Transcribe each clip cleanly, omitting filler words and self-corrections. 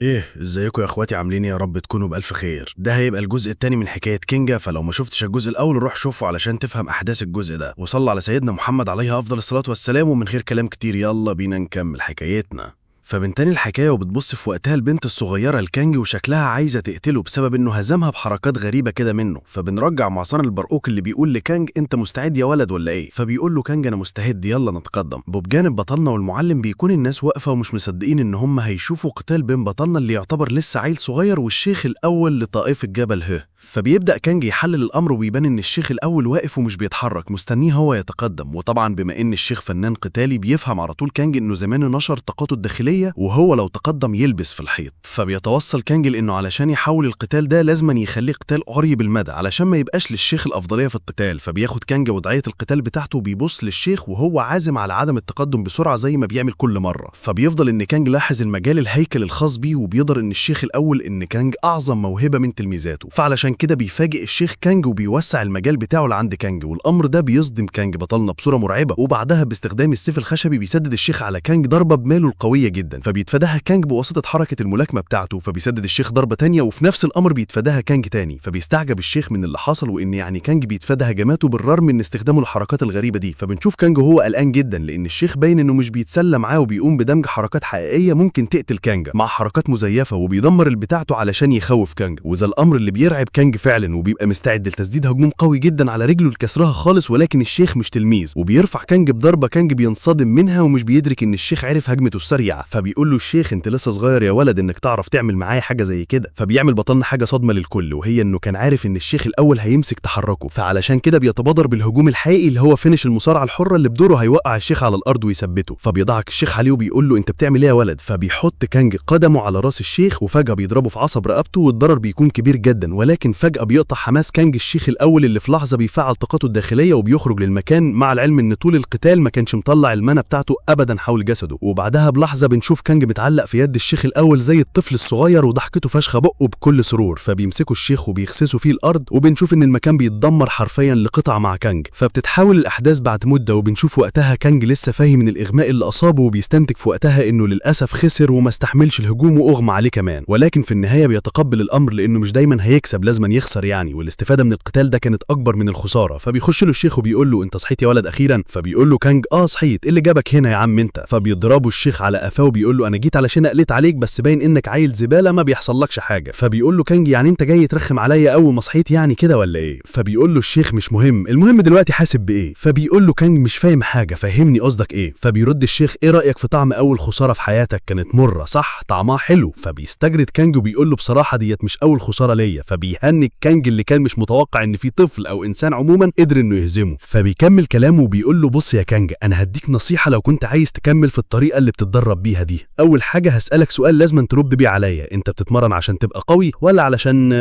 ازيكم يا اخواتي؟ عاملين ايه؟ يا رب تكونوا بألف خير. ده هيبقى الجزء التاني من حكاية كينجا، فلو ما شفتش الجزء الاول روح شوفه علشان تفهم احداث الجزء ده. وصلى على سيدنا محمد عليه افضل الصلاة والسلام. ومن غير كلام كتير يلا بينا نكمل حكايتنا. فبنتاني الحكاية وبتبص في وقتها البنت الصغيرة الكانج وشكلها عايزة تقتله بسبب انه هزمها بحركات غريبة كده منه. فبنرجع معصان البرقوق اللي بيقول لكانج انت مستعد يا ولد ولا ايه؟ فبيقول له كانج انا مستعد يلا نتقدم. بجانب بطلنا والمعلم بيكون الناس واقفة ومش مصدقين ان هم هيشوفوا قتال بين بطلنا اللي يعتبر لسه عيل صغير والشيخ الاول لطائفة جبل فبيبدأ كانج يحلل الأمر وبيبان إن الشيخ الأول واقف ومش بيتحرك مستنيه هو يتقدم. وطبعا بما إن الشيخ فنان قتالي بيفهم على طول كانج إنه زمانه نشر طاقته الداخلية وهو لو تقدم يلبس في الحيط. فبيتوصل كانج لإنه علشان يحول القتال ده لازما يخليه قتال قريب المدى علشان ما يبقاش للشيخ الأفضلية في القتال. فبياخد كانج وضعية القتال بتاعته وبيبص للشيخ وهو عازم على عدم التقدم بسرعة زي ما بيعمل كل مرة. فبيفضل إن كانج لاحظ المجال الهيكل الخاص بيه وبيقدر إن الشيخ الأول إن كانج أعظم موهبة من تلميذاته. فعلشان كده بيفاجئ الشيخ كانج وبيوسع المجال بتاعه لعند كانج. والامر ده بيصدم كانج بطلنا بصوره مرعبه. وبعدها باستخدام السيف الخشبي بيسدد الشيخ على كانج ضربه بماله القويه جدا. فبيتفاداها كانج بواسطه حركه الملاكمه بتاعته. فبيسدد الشيخ ضربه تانية وفي نفس الامر بيتفاداها كانج تاني. فبيستعجب الشيخ من اللي حصل وان يعني كانج بيتفادى هجماته بالرغم من استخدامه الحركات الغريبه دي. فبنشوف كانج وهو قلقان جدا لان الشيخ باين انه مش بيتسلى معاه وبيقوم بدمج حركات حقيقيه ممكن تقتل كانج مع حركات مزيفه وبيدمر بتاعته علشان يخوف كانج. وذا الامر اللي بيرعب كانج فعلا وبيبقى مستعد لتسديد هجوم قوي جدا على رجله لكسرها خالص. ولكن الشيخ مش تلميذ وبيرفع كانج بضربه كانج بينصدم منها ومش بيدرك ان الشيخ عرف هجمته السريعه. فبيقول له الشيخ انت لسه صغير يا ولد انك تعرف تعمل معايا حاجه زي كده. فبيعمل بطلنا حاجه صدمه للكل وهي انه كان عارف ان الشيخ الاول هيمسك تحركه. فعلشان كده بيتبادر بالهجوم الحقيقي اللي هو فينش المصارعه الحره اللي بدوره هيوقع الشيخ على الارض ويثبته. فبيضحك الشيخ عليه وبيقول له انت بتعمل ايه يا ولد؟ فبيحط كانج قدمه على راس الشيخ وفجاه بيضربه في عصب رقبته والضرر بيكون كبير جدا. ولكن فجاه بيقطع حماس كانج الشيخ الاول اللي في لحظه بيفعل طاقته الداخليه وبيخرج للمكان مع العلم ان طول القتال ما كانش مطلع المنى بتاعته ابدا حول جسده. وبعدها بلحظه بنشوف كانج متعلق في يد الشيخ الاول زي الطفل الصغير وضحكته فشخه بقه بكل سرور. فبيمسكوا الشيخ وبيخسسوا فيه الارض وبنشوف ان المكان بيتدمر حرفيا لقطع مع كانج. فبتتحول الاحداث بعد مده وبنشوف وقتها كانج لسه فاهم من الاغماء اللي اصابه وبيستنتج في وقتها انه للاسف خسر وما استحملش الهجوم واغمى عليه كمان. ولكن في النهايه بيتقبل الامر لانه مش دايما هيكسب لازما يخسر يعني. والاستفاده من القتال ده كانت اكبر من الخساره. فبيخش له الشيخ وبيقول له انت صحيت يا ولد اخيرا؟ فبيقول له كانج صحيت. ايه اللي جابك هنا يا عم انت؟ فبيضربه الشيخ على قفاه وبيقول له انا جيت علشان اقلت عليك بس باين انك عيل زباله ما بيحصلكش حاجه. فبيقول له كانج يعني انت جاي ترخم عليا اول ما صحيت يعني كده ولا ايه؟ فبيقول له الشيخ مش مهم، المهم دلوقتي حاسب بايه؟ فبيقول له كانج مش فاهم حاجه فهمني قصدك ايه؟ فبيرد الشيخ ايه رايك في طعم اول خساره في حياتك؟ كانت مره صح؟ طعمها حلو. فبيستجرد كانج وبيقول له بصراحه ديت مش اول خساره ليا. فبيهنج كانج اللي كان مش متوقع ان في طفل او انسان عموما قدر انه يهزمه. فبيكمل كلامه وبيقول له بص يا كانج انا هديك نصيحه لو كنت عايز تكمل في الطريقه اللي بتتدرب بيها دي. اول حاجه هسالك سؤال لازم ترد بيه عليا، انت بتتمرن عشان تبقى قوي ولا علشان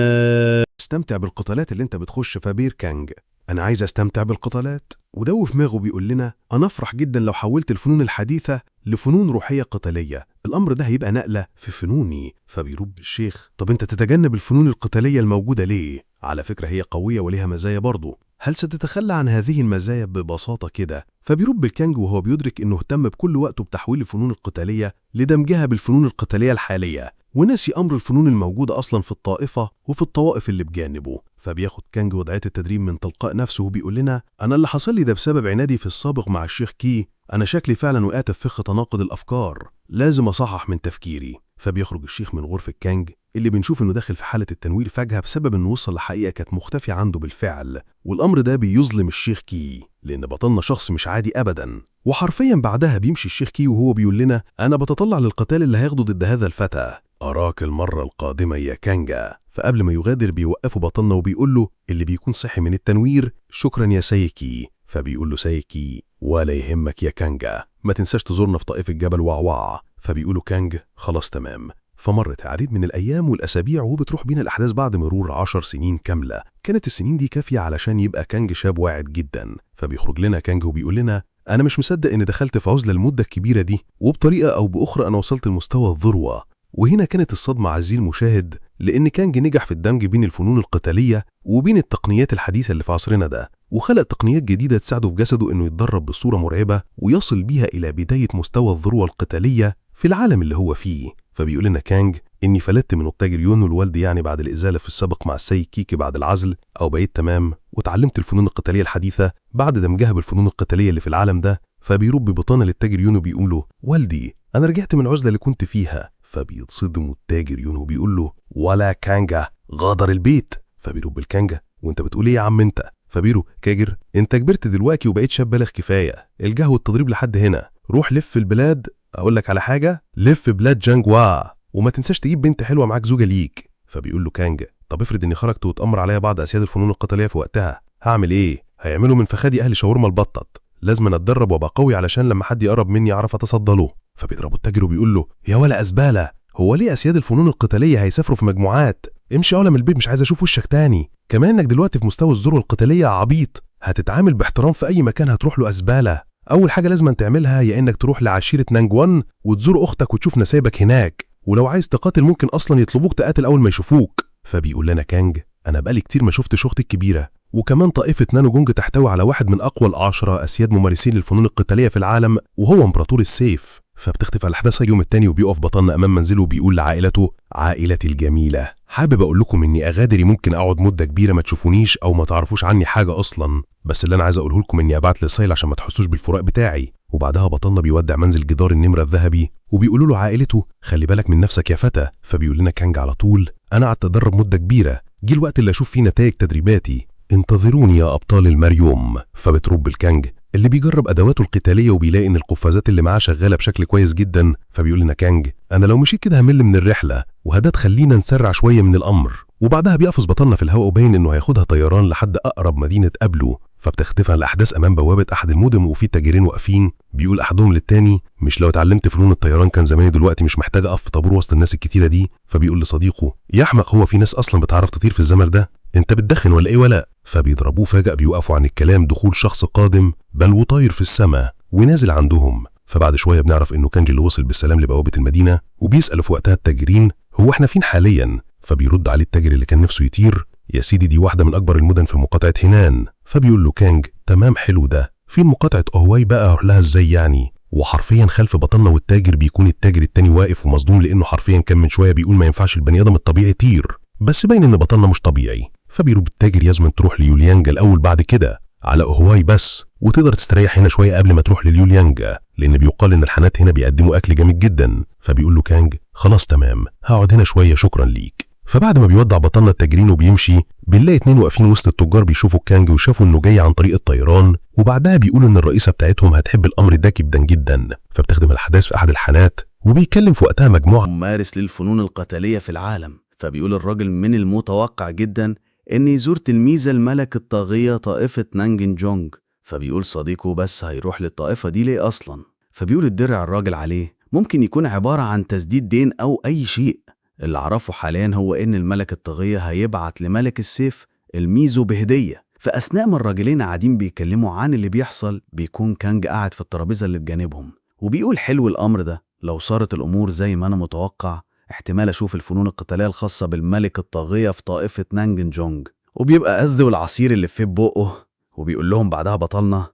استمتع بالقتالات اللي انت بتخش فبير كانج؟ انا عايز استمتع بالقتالات. وده في دماغه بيقول لنا انا افرح جدا لو حولت الفنون الحديثه لفنون روحيه قتاليه، الامر ده هيبقى نقله في فنوني. فبيرد الشيخ طب انت تتجنب الفنون القتاليه الموجوده ليه؟ على فكره هي قويه وليها مزايا برضه، هل ستتخلى عن هذه المزايا ببساطه كده؟ فبيرد الكانج وهو بيدرك انه اهتم بكل وقته بتحويل الفنون القتاليه لدمجها بالفنون القتاليه الحاليه وناسي امر الفنون الموجوده اصلا في الطائفه وفي الطوائف اللي بجانبه. فبياخد كانج وضعيه التدريب من تلقاء نفسه وبيقول لنا انا اللي حصل لي ده بسبب عنادي في السابق مع الشيخ كي. انا شكلي فعلا وقعت في فخ تناقض الافكار، لازم اصحح من تفكيري. فبيخرج الشيخ من غرفه كانج اللي بنشوف انه داخل في حاله التنوير فجاه بسبب انه وصل لحقيقه كانت مختفيه عنده بالفعل. والامر ده بيظلم الشيخ كي لان بطلنا شخص مش عادي ابدا. وحرفيا بعدها بيمشي الشيخ كي وهو بيقول لنا انا بتطلع للقتال اللي هياخده ضد هذا الفتى، أراك المرة القادمة يا كانجا. فقبل ما يغادر بيوقفه بطلنا وبيقول له اللي بيكون صحي من التنوير شكرا يا سايكي. فبيقول له سايكي ولا يهمك يا كانجا، ما تنساش تزورنا في طائف الجبل وعوع. فبيقولوا كانج خلاص تمام. فمرت عديد من الأيام والأسابيع وبتروح بينا الأحداث بعد مرور 10 سنين كاملة. كانت السنين دي كافية علشان يبقى كانج شاب واعد جدا. فبيخرج لنا كانج وبيقول لنا أنا مش مصدق إن دخلت في عزلة المدة الكبيرة دي وبطريقة أو بأخرى أنا وصلت لمستوى الذروة. وهنا كانت الصدمة عزيزي المشاهد لأن كانج نجح في الدمج بين الفنون القتالية وبين التقنيات الحديثة اللي في عصرنا ده وخلق تقنيات جديدة تساعده في جسده إنه يتدرب بصورة مرعبة ويصل بيها إلى بداية مستوى الذروة القتالية في العالم اللي هو فيه. فبيقول لنا كانج إني فلتت من التاجر يونو لوالدي يعني بعد الإزالة في السابق مع السيد كيكي بعد العزل، أو بقيت تمام وتعلمت الفنون القتالية الحديثة بعد دمجها بالفنون القتالية اللي في العالم ده. فبيرب ببطانة للتاجر يونو بيقول له والدي أنا رجعت من العزلة اللي كنت فيها. فبيتصدم التاجر يونو بيقول له ولا كانجا غادر البيت. فبيرب الكانجا وانت بتقول ايه يا عم انت؟ فبيرو كاجر انت كبرت دلوقتي وبقيت شاب بالغ كفايه، الجهو والتضريب لحد هنا، روح لف البلاد. اقول لك على حاجه، لف بلاد جانجوا وما تنساش تجيب بنت حلوه معاك زوجه ليك. فبيقول له كانجا طب افرض اني خرجت واتامر عليا بعض اسياد الفنون القتاليه في وقتها، هعمل ايه؟ هيعملوا من فخادي اهل شاورما البطط، لازم اتدرب وابقى قوي علشان لما حد يقرب مني اعرف اتصدى له. فبيضربه التاجر وبيقول له يا ولا ازباله، هو ليه اسياد الفنون القتاليه هيسافروا في مجموعات؟ امشي اعلى من البيت، مش عايز اشوف وشك تاني. كمان انك دلوقتي في مستوى الذروه القتاليه يا عبيط، هتتعامل باحترام في اي مكان هتروح له ازباله. اول حاجه لازم تعملها يا انك تروح لعشيره نانجوان وتزور اختك وتشوف نسايبك هناك، ولو عايز تقاتل ممكن اصلا يطلبوك تقاتل اول ما يشوفوك. فبيقول لنا كانج انا بقالي كتير ما شفتش اختي الكبيره، وكمان طائفه نانو جونج تحتوي على واحد من اقوى ال10 اسياد ممارسين للفنون القتاليه في العالم وهو امبراطور السيف. فبتختفي الاحداث اليوم التاني وبيقف بطلنا امام منزله وبيقول لعائلته عائلتي الجميله، حابب اقول لكم اني اغادري ممكن اقعد مده كبيره ما تشوفونيش او ما تعرفوش عني حاجه اصلا، بس اللي انا عايز اقوله لكم اني ابعت لرسائل عشان ما تحسوش بالفراق بتاعي. وبعدها بطلنا بيودع منزل جدار النمره الذهبي وبيقولوا له عائلته خلي بالك من نفسك يا فتى. فبيقول لنا كانج على طول انا قعدت اتدرب مده كبيره، جه الوقت اللي اشوف فيه نتائج تدريباتي، انتظروني يا ابطال المريوم. فبترب الكانج اللي بيجرب ادواته القتاليه وبيلاقي ان القفازات اللي معاه شغاله بشكل كويس جدا. فبيقول لنا كانج انا لو مشيت كده همل من الرحله وهدا تخلينا نسرع شويه من الامر. وبعدها بيقفز بطلنا في الهواء وباين انه هياخدها طيران لحد اقرب مدينه قبله. فبتختفي الاحداث امام بوابه احد المدن وفي تاجرين واقفين، بيقول احدهم للتاني مش لو اتعلمت فنون الطيران كان زماني دلوقتي مش محتاج اقف في طابور وسط الناس الكتيره دي. فبيقول لصديقه يا احمق هو في ناس اصلا بتعرف تطير في الزمن ده؟ انت بتدخن ولا ايه ولا؟ فبيضربوه فجأة بيوقفوا عن الكلام دخول شخص قادم بل وطاير في السماء ونازل عندهم. فبعد شويه بنعرف انه كانجي اللي وصل بالسلام لبوابه المدينه وبيسأل في وقتها التاجرين هو احنا فين حاليا؟ فبيرد عليه التاجر اللي كان نفسه يطير يا سيدي دي واحده من اكبر المدن في مقاطعه هينان. فبيقول له كانج تمام حلو ده، فين مقاطعه اوهواي بقى اروح لها ازاي يعني؟ وحرفيا خلف بطلنا والتاجر بيكون التاجر التاني واقف ومصدوم لانه حرفيا كان من شويه بيقول ما ينفعش البني ادم الطبيعي يطير، بس باين ان بطلنا مش طبيعي. فبيرد التاجر يزمن تروح ليوليانجا الاول بعد كده على اوهواي بس، وتقدر تستريح هنا شويه قبل ما تروح لليوليانجا لان بيقال ان الحانات هنا بيقدموا اكل جامد جدا. فبيقول له كانج خلاص تمام هقعد هنا شويه شكرا ليك. فبعد ما بيودع بطلنا التاجرين وبيمشي بنلاقي اتنين واقفين وسط التجار بيشوفوا كانج وشافوا انه جاي عن طريق الطيران، وبعدها بيقولوا ان الرئيسه بتاعتهم هتحب الامر ده جدا جدا. فبتخدم الاحداث في احد الحانات وبيتكلم في وقتها مجموعه ممارس للفنون القتاليه في العالم. فبيقول الراجل من المتوقع جدا ان يزور تلميذ الملك الطاغيه طائفه نانجن جونج. فبيقول صديقه بس هيروح للطائفه دي ليه اصلا؟ فبيقول الدرع الراجل عليه ممكن يكون عباره عن تسديد دين او اي شيء. اللي عرفه حاليا هو ان الملك الطاغيه هيبعت لملك السيف الميزو بهديه. فاثناء ما الراجلين قاعدين بيتكلموا عن اللي بيحصل بيكون كانج قاعد في الترابيزه اللي بجانبهم وبيقول حلو الامر ده، لو صارت الامور زي ما انا متوقع احتمال اشوف الفنون القتاليه الخاصه بالملك الطاغيه في طائفه نانجن جونج. وبيبقى قصده والعصير اللي في بقه وبيقول لهم بعدها بطلنا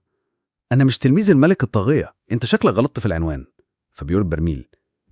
انا مش تلميذ الملك الطاغيه، انت شكلك غلطت في العنوان. فبيقول برميل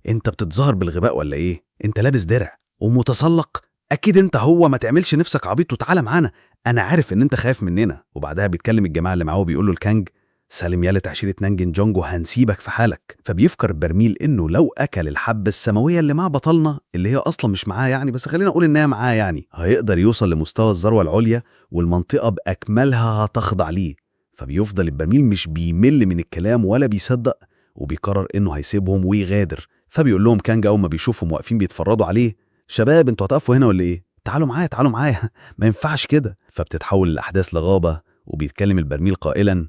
انت بتتظاهر بالغباء ولا ايه؟ انت لابس درع ومتسلق، اكيد انت هو، ما تعملش نفسك عبيط وتعالى معانا، انا عارف ان انت خايف مننا. وبعدها بيتكلم الجماعه اللي معاه وبيقول له الكانج سالم يالا تعشيره نانجن جونج وهنسيبك في حالك. فبيفكر برميل انه لو اكل الحبه السماويه اللي مع بطلنا اللي هي اصلا مش معاه يعني، بس خلينا نقول انها معاه يعني، هيقدر يوصل لمستوى الذروه العليا والمنطقه باكملها هتخضع ليه. فبيفضل البرميل مش بيمل من الكلام ولا بيصدق وبيقرر انه هيسيبهم ويغادر. فبيقول لهم كانج اول ما بيشوفهم واقفين بيتفرجوا عليه شباب انتوا هتقفوا هنا ولا ايه؟ تعالوا معايا تعالوا معايا ما ينفعش كده. فبتتحول الاحداث لغابه وبيتكلم البرميل قائلا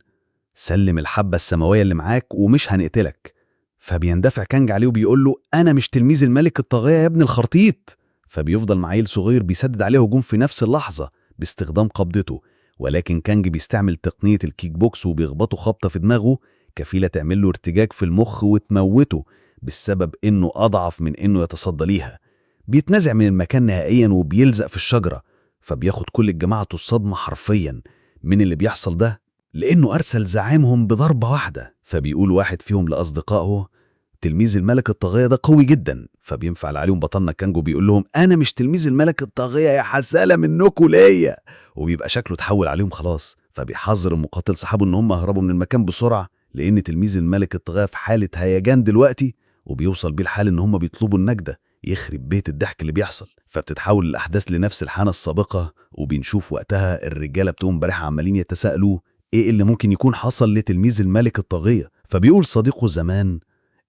سلم الحبه السماويه اللي معاك ومش هنقتلك. فبيندفع كانج عليه وبيقول له انا مش تلميذ الملك الطاغيه يا ابن الخرطيط. فبيفضل معيل صغير بيسدد عليه هجوم في نفس اللحظه باستخدام قبضته، ولكن كانج بيستعمل تقنيه الكيك بوكس وبيخبطه خبطه في دماغه كفيله تعمل له ارتجاج في المخ وتموته بالسبب انه اضعف من انه يتصدى ليها. بيتنزع من المكان نهائيا وبيلزق في الشجره. فبياخد كل الجماعه الصدمه حرفيا من اللي بيحصل ده لانه ارسل زعامهم بضربه واحده. فبيقول واحد فيهم لاصدقائه تلميذ الملك الطاغية ده قوي جدا. فبينفعل عليهم بطلنا كانج وبيقول لهم أنا مش تلميذ الملك الطاغية يا حسالة منكم ليا، وبيبقى شكله اتحول عليهم خلاص. فبيحذر المقاتل صحابه إن هم هربوا من المكان بسرعة، لأن تلميذ الملك الطاغية في حالة هيجان دلوقتي، وبيوصل بيه الحال إن هم بيطلبوا النجدة. يخرب بيت الضحك اللي بيحصل. فبتتحول الأحداث لنفس الحانة السابقة، وبنشوف وقتها الرجالة بتوع امبارح عمالين يتساءلوا إيه اللي ممكن يكون حصل لتلميذ الملك الطاغية. فبيقول صديقه زمان: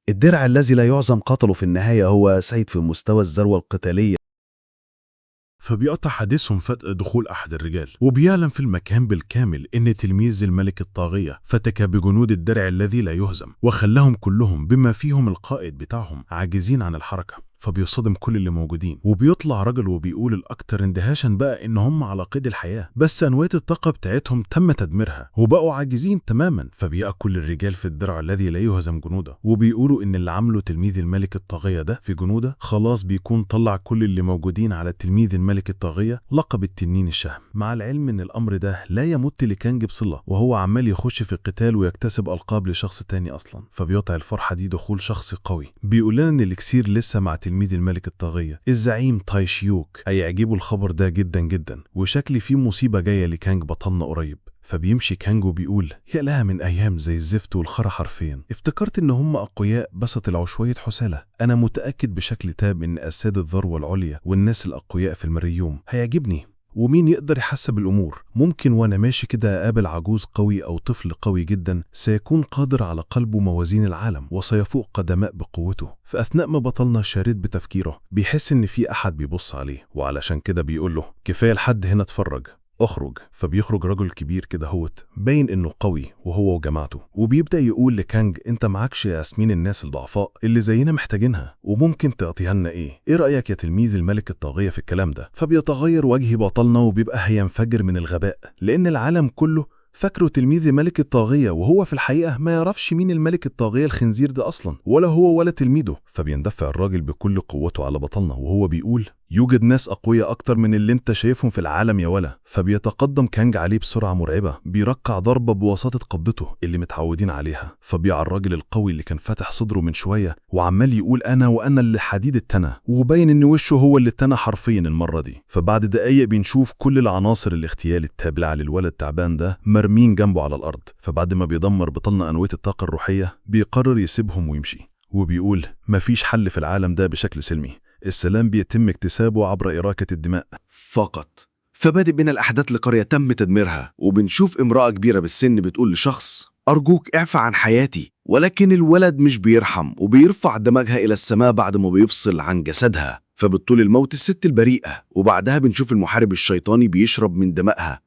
الدرع الذي لا يعظم قتله في النهاية هو سيد في مستوى الذروة القتالية. فبيقطع حديثهم فتق دخول أحد الرجال، وبيعلم في المكان بالكامل إن تلميذ الملك الطاغية فتك بجنود الدرع الذي لا يهزم، وخلاهم كلهم بما فيهم القائد بتاعهم عاجزين عن الحركة. فبيصدم كل اللي موجودين، وبيطلع رجل وبيقول الأكتر اندهاشا بقى إن هم على قيد الحياة، بس أنواة الطاقة بتاعتهم تم تدميرها وبقوا عاجزين تماما. فبيقع كل الرجال في الدرع الذي لا يهزم جنوده، وبيقولوا إن اللي عمله تلميذ الملك الطاغية ده في جنوده خلاص بيكون طلع كل اللي موجودين على تلميذ الملك الطاغية لقب التنين الشهم، مع العلم إن الأمر ده لا يمت لكانج بصلة، وهو عمال يخش في القتال ويكتسب ألقاب لشخص تاني أصلا. فبيقطع الفرحة دي دخول شخص قوي بيقول لنا إن الإكسير لسه مع تلميذ الملك الطاغية الزعيم تاي شيوك. هيعجبه الخبر ده جدا جدا، وشكلي فيه مصيبة جاية لكانج بطلنا قريب. فبيمشي كانج وبيقول: يا لها من أيام زي الزفت والخرا حرفيا. افتكرت إن هم أقوياء بس طلعوا شوية حسالة. أنا متأكد بشكل تام إن أساد الذروة العليا والناس الأقوياء في المريوم هيعجبني، ومين يقدر يحسب الأمور؟ ممكن وأنا ماشي كده أقابل عجوز قوي أو طفل قوي جدا سيكون قادر على قلب موازين العالم وسيفوق قدماء بقوته. فأثناء ما بطلنا شارد بتفكيره بيحس إن في أحد بيبص عليه، وعلشان كده بيقول له: كفاية لحد هنا اتفرج، اخرج. فبيخرج رجل كبير كده هوت باين انه قوي وهو وجماعته، وبيبدأ يقول لكانج: انت معكش ياسمين الناس الضعفاء اللي زينا محتاجينها، وممكن تعطيها لنا ايه رأيك يا تلميذ الملك الطاغية في الكلام ده؟ فبيتغير وجه بطلنا وبيبقى هينفجر من الغباء، لان العالم كله فاكره تلميذ الملك الطاغية، وهو في الحقيقة ما يعرفش مين الملك الطاغية الخنزير ده أصلا، ولا هو ولا تلميذه. فبيندفع الراجل بكل قوته على بطلنا وهو بيقول: يوجد ناس أقوياء أكتر من اللي انت شايفهم في العالم يا ولا. فبيتقدم كانج عليه بسرعة مرعبة، بيركع ضربة بوساطة قبضته اللي متعودين عليها. فبيع الراجل القوي اللي كان فاتح صدره من شوية وعمال يقول: أنا اللي حديد التنى، وباين إن وشه هو اللي اتنى حرفيا المرة دي. فبعد دقايق بنشوف كل العناصر الاغتيال التابعة للولد التعبان ده مرمين جنبه على الأرض. فبعد ما بيدمر بطلنا أنواة الطاقة الروحية بيقرر يسيبهم ويمشي، وبيقول: مفيش حل في العالم ده بشكل سلمي، السلام بيتم اكتسابه عبر إراقة الدماء فقط. فبادئ بنا الأحداث لقرية تم تدميرها، وبنشوف امرأة كبيرة بالسن بتقول لشخص: أرجوك اعفى عن حياتي. ولكن الولد مش بيرحم، وبيرفع دماغها إلى السماء بعد ما بيفصل عن جسدها. فبتطول الموت الست البريئة، وبعدها بنشوف المحارب الشيطاني بيشرب من دمائها.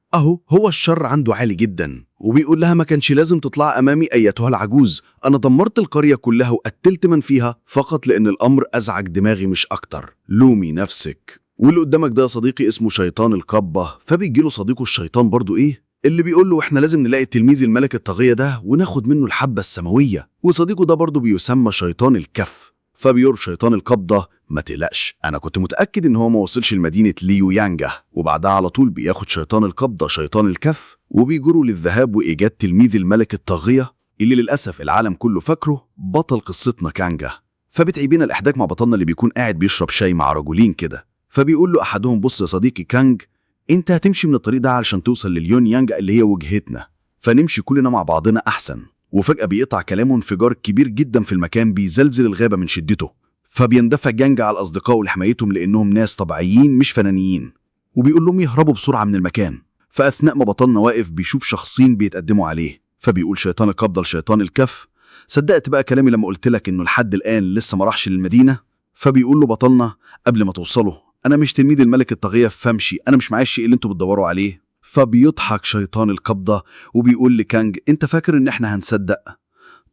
هو الشر عنده عالي جدا، وبيقول لها: ما كانش لازم تطلع أمامي أيتها العجوز، أنا دمرت القرية كلها وقتلت من فيها فقط لأن الأمر أزعج دماغي مش أكتر، لومي نفسك. واللي قدامك ده يا صديقي اسمه شيطان القبة. فبيجيله صديقه الشيطان برضو اللي بيقول له: احنا لازم نلاقي تلميذ الملك الطاغية ده وناخد منه الحبة السماوية. وصديقه ده برضو بيسمى شيطان الكف. فبيقول شيطان القبضة: ما تقلقش، أنا كنت متأكد إن هو ما وصلش لمدينة ليو يانجا. وبعدها على طول بياخد شيطان القبضة شيطان الكف وبيجروا للذهاب وإيجاد تلميذ الملك الطاغية اللي للأسف العالم كله فاكره بطل قصتنا كانجا. فبتعي بينا الإحداث مع بطلنا اللي بيكون قاعد بيشرب شاي مع رجلين كده. فبيقول له أحدهم: بص يا صديقي كانج، أنت هتمشي من الطريق ده علشان توصل لليون يانجا اللي هي وجهتنا، فنمشي كلنا مع بعضنا أحسن. وفجأة بيقطع كلامه انفجار كبير جدا في المكان بيزلزل الغابة من شدته. فبيندفع جانجا على الأصدقاء لحمايتهم لأنهم ناس طبيعيين مش فنانيين، وبيقول لهم يهربوا بسرعة من المكان. فأثناء ما بطلنا واقف بيشوف شخصين بيتقدموا عليه. فبيقول شيطان القبضة لشيطان الكف: صدقت بقى كلامي لما قلت لك إنه لحد الآن لسه ما راحش للمدينة؟ فبيقول له بطلنا: قبل ما توصلوا أنا مش تلميذ الملك الطاغية، فامشي، أنا مش معايا الشيء اللي انتوا بتدوروا عليه. فبيضحك شيطان القبضة وبيقول لكانج: انت فاكر ان احنا هنصدق؟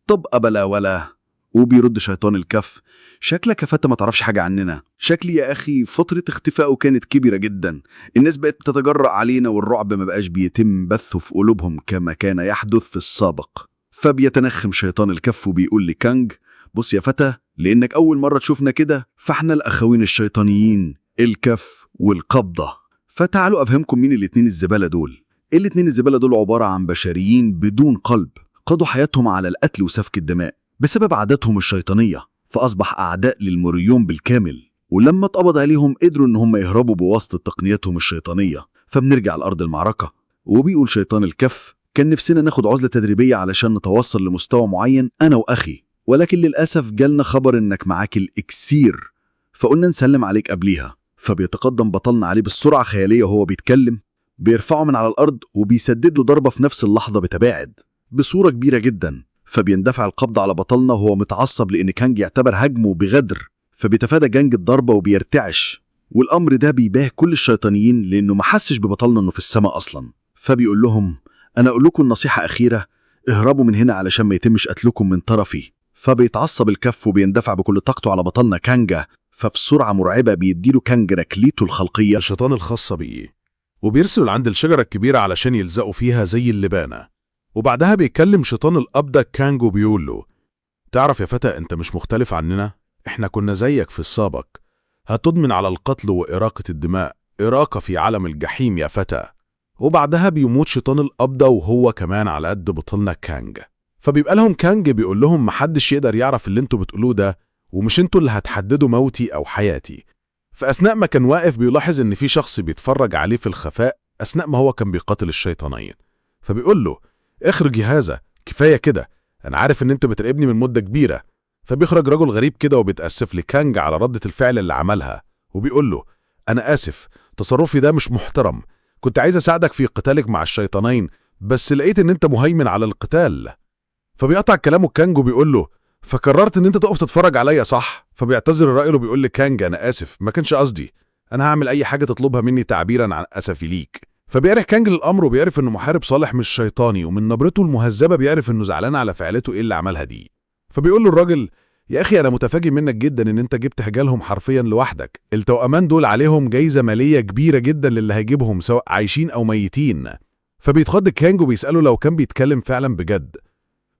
طب أبلا ولا. وبيرد شيطان الكف: شكلك يا فتى ما تعرفش حاجة عننا، شكلي يا أخي فترة اختفائه كانت كبيرة جدا، الناس بقت بتتجرأ علينا والرعب ما بقاش بيتم بثه في قلوبهم كما كان يحدث في السابق. فبيتنخم شيطان الكف وبيقول لكانج: بص يا فتى، لأنك أول مرة تشوفنا كده فاحنا الأخوين الشيطانيين الكف والقبضة. فتعالوا أفهمكم مين الاتنين الزبالة دول. الاتنين الزبالة دول عبارة عن بشريين بدون قلب قضوا حياتهم على القتل وسفك الدماء، بسبب عاداتهم الشيطانية، فأصبح أعداء للموريون بالكامل. ولما اتقبض عليهم قدروا إن هم يهربوا بواسطة تقنياتهم الشيطانية. فبنرجع لأرض المعركة، وبيقول شيطان الكف: كان نفسنا ناخد عزلة تدريبية علشان نتوصل لمستوى معين أنا وأخي، ولكن للأسف جالنا خبر إنك معاك الإكسير، فقلنا نسلم عليك قبليها. فبيتقدم بطلنا عليه بالسرعة خيالية وهو بيتكلم، بيرفعه من على الأرض وبيسدد له ضربة في نفس اللحظة بتباعد بصورة كبيرة جدا. فبيندفع القبض على بطلنا وهو متعصب لأن كانج يعتبر هجمه بغدر، فبيتفادى جانج الضربة وبيرتعش. والأمر ده بيباه كل الشيطانيين لأنه ما حسش ببطلنا إنه في السماء أصلا. فبيقول لهم: أنا أقول لكم نصيحة أخيرة، اهربوا من هنا علشان ما يتمش قتلكم من طرفي. فبيتعصب الكف وبيندفع بكل طاقته على بطلنا كانجا، فبسرعة مرعبة بيديله كانج ركليته الخلقية الشيطان الخاصة بيه، وبيرسلوا عند الشجرة الكبيرة علشان يلزقوا فيها زي اللبانة. وبعدها بيتكلم شيطان الأبدة كانج وبيقول له: تعرف يا فتى، أنت مش مختلف عننا، إحنا كنا زيك في السابق، هتضمن على القتل وإراقة الدماء، إراقة في عالم الجحيم يا فتى. وبعدها بيموت شيطان الأبدة وهو كمان على قد بطلنا كانج. فبيبقى لهم كانج بيقول لهم: محدش يقدر يعرف اللي انتوا بتقولوه ده، ومش انتوا اللي هتحددوا موتي أو حياتي. فأثناء ما كان واقف بيلاحظ إن في شخص بيتفرج عليه في الخفاء أثناء ما هو كان بيقاتل الشيطانين. فبيقول له: اخرج يا هذا، كفاية كده، أنا عارف إن أنت بتراقبني من مدة كبيرة. فبيخرج رجل غريب كده وبيتأسف لكانج على ردة الفعل اللي عملها، وبيقول له: أنا آسف، تصرفي ده مش محترم، كنت عايز أساعدك في قتالك مع الشيطانين، بس لقيت إن أنت مهيمن على القتال. فبيقطع كلامه كانج وبيقول له: فقررت إن أنت تقف تتفرج عليا صح؟ فبيعتذر الراجل وبيقول لكانج: أنا آسف، ما كانش قصدي، أنا هعمل أي حاجة تطلبها مني تعبيرا عن أسفي ليك. فبيعرف كانج للأمر وبيعرف إنه محارب صالح مش شيطاني، ومن نبرته المهذبة بيعرف إنه زعلان على فعلته إيه اللي عملها دي. فبيقول له الراجل: يا أخي أنا متفاجئ منك جدا إن أنت جبت هجالهم حرفيا لوحدك، التوأمان دول عليهم جايزة مالية كبيرة جدا للي هيجيبهم سواء عايشين أو ميتين. فبيتخض كانج وبيسأله لو كان بيتكلم فعلا بجد.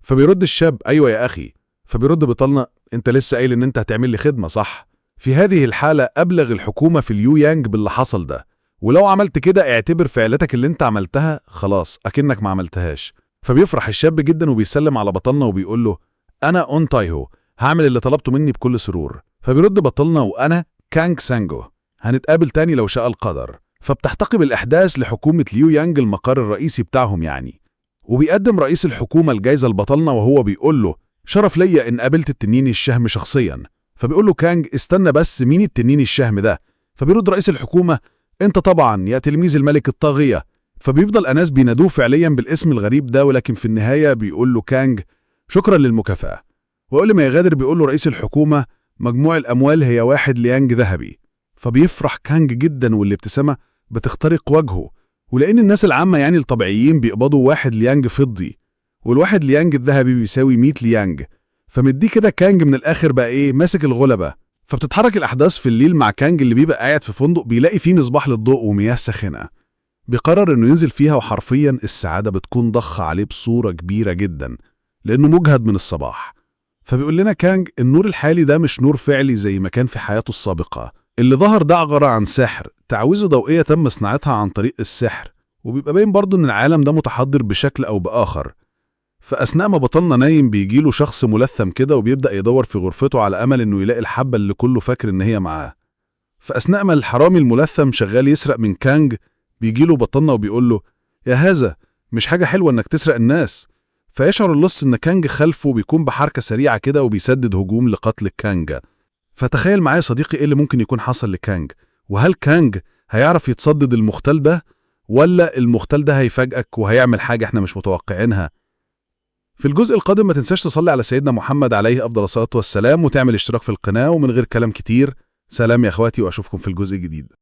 فبيرد الشاب: أيوة يا أخي. فبيرد بطلنا: أنت لسه قايل إن أنت هتعمل لي خدمة صح؟ في هذه الحالة أبلغ الحكومة في اليو يانج باللي حصل ده، ولو عملت كده اعتبر فعلتك اللي أنت عملتها خلاص أكنك ما عملتهاش. فبيفرح الشاب جدا وبيسلم على بطلنا وبيقول له: أنا أون تايهو، هعمل اللي طلبته مني بكل سرور. فبيرد بطلنا: وأنا كانج سانجو، هنتقابل تاني لو شاء القدر. فبتحتقب الأحداث لحكومة ليو يانج المقر الرئيسي بتاعهم يعني. وبيقدم رئيس الحكومة الجايزة لبطلنا وهو بيقول له: شرف ليا إن قابلت التنين الشهم شخصيا. فبيقول له كانج: استنى بس، مين التنين الشهم ده؟ فبيرد رئيس الحكومة: انت طبعا يا تلميذ الملك الطاغية. فبيفضل أناس بينادوه فعليا بالاسم الغريب ده، ولكن في النهاية بيقول له كانج: شكرا للمكافأة. وقبل ما يغادر بيقول له رئيس الحكومة: مجموع الأموال هي 1 ليانج ذهبي. فبيفرح كانج جدا والابتسامة بتخترق وجهه، ولأن الناس العامة يعني الطبيعيين بيقبضوا 1 ليانج فضي، والواحد ليانج الذهبي بيساوي 100 ليانج. فمديه كده كانج من الآخر بقى إيه، ماسك الغلبة. فبتتحرك الأحداث في الليل مع كانج اللي بيبقى قاعد في فندق بيلاقي فيه مصباح للضوء ومياه ساخنة، بيقرر إنه ينزل فيها، وحرفيا السعادة بتكون ضخة عليه بصورة كبيرة جدا لأنه مجهد من الصباح. فبيقول لنا كانج: النور الحالي ده مش نور فعلي زي ما كان في حياته السابقة، اللي ظهر ده عبارة عن سحر، تعويذة ضوئية تم صناعتها عن طريق السحر، وبيبقى باين برضه إن العالم ده متحضر بشكل أو بآخر. فأثناء ما بطلنا نايم بيجيله شخص ملثم كده وبيبدأ يدور في غرفته على أمل إنه يلاقي الحبة اللي كله فاكر إن هي معاه. فأثناء ما الحرامي الملثم شغال يسرق من كانج بيجيله بطلنا وبيقول له: يا هذا، مش حاجة حلوة إنك تسرق الناس. فيشعر اللص إن كانج خلفه بيكون بحركة سريعة كده وبيسدد هجوم لقتل كانج. فتخيل معايا صديقي إيه اللي ممكن يكون حصل لكانج، وهل كانج هيعرف يتصدد المختال ده، ولا المختال ده هيفاجئك وهيعمل حاجة إحنا مش متوقعينها؟ في الجزء القادم ما تنساش تصلي على سيدنا محمد عليه أفضل الصلاة والسلام، وتعمل اشتراك في القناة. ومن غير كلام كتير، سلام يا أخواتي، وأشوفكم في الجزء الجديد.